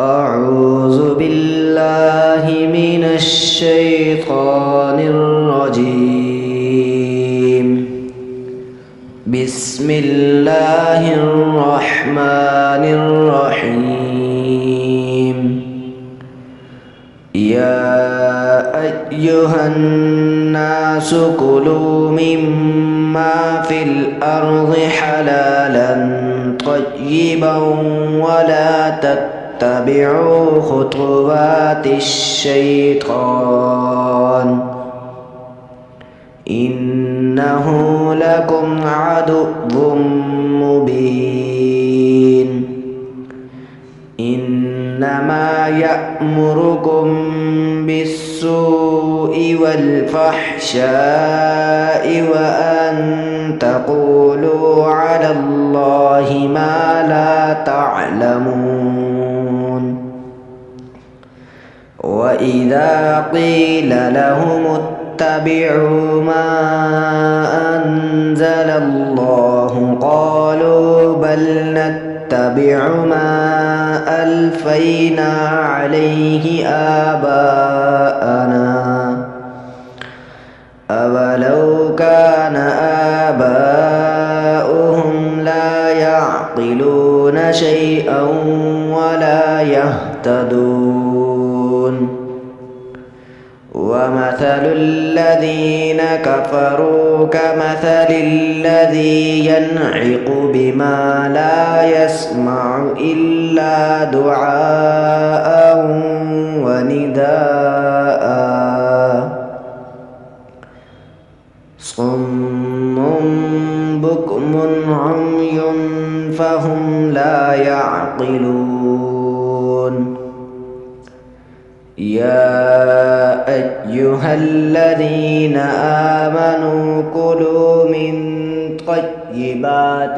أعوذ بالله من الشيطان الرجيم. بسم الله الرحمن الرحيم. يا أيها الناس كلوا مما في الأرض حلالا طيبا ولا تتبعوا خطوات الشيطان إنه لكم عدو مبين. إنما يأمركم بالسوء والفحشاء وأن تقولوا على الله ما لا تعلمون. وإذا قيل لهم اتبعوا ما أنزل الله قالوا بل نتبع ما ألفينا عليه آباءنا أولو كان آباؤهم لا يعقلون شيئا ولا يهتدون. ومثل الذين كفروا كمثل الذي ينعق بما لا يسمع إلا دعاء ونداء صم بكم عمي فهم لا يعقلون. يا أيها الذين آمنوا كلوا من طيبات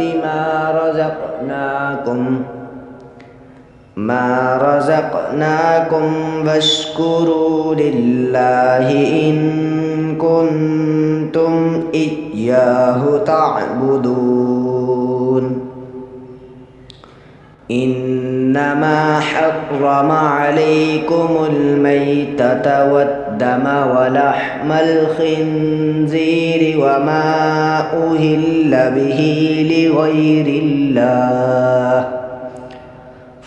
ما رزقناكم واشكروا لله إن كنتم إياه تعبدون. إنما حرم عليكم الميتة والدم ولحم الخنزير وما أهل به لغير الله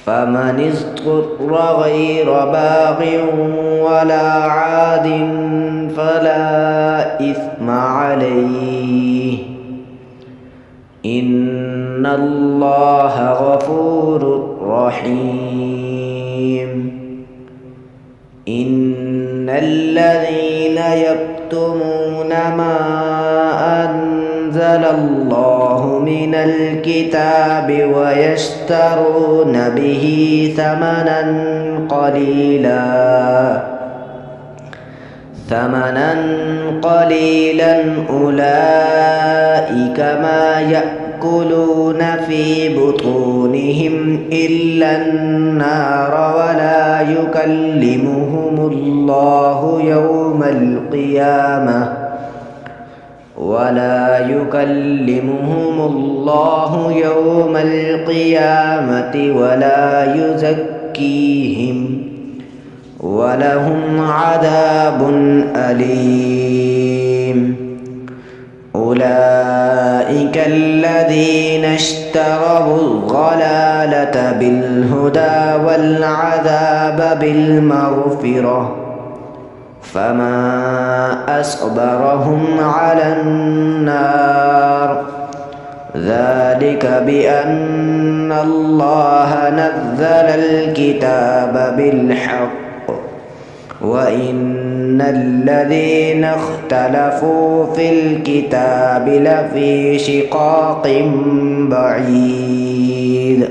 فمن اضطر غير باغ ولا عاد فلا إثم عليه إن الله غفور رحيم. إن الذين يكتمون ما أنزل الله من الكتاب ويشترون به ثمنا قليلا أولئك ما يأكلون في بطونهم إلا النار ولا يكلمهم الله يوم القيامة ولا يزكيهم ولهم عذاب أليم. أولئك الذين اشتروا الضلالة بالهدى والعذاب بالمغفرة فما أصبرهم على النار ذلك بأن الله نزل الكتاب بالحق وإن الذين اختلفوا في الكتاب لفي شقاق بعيد.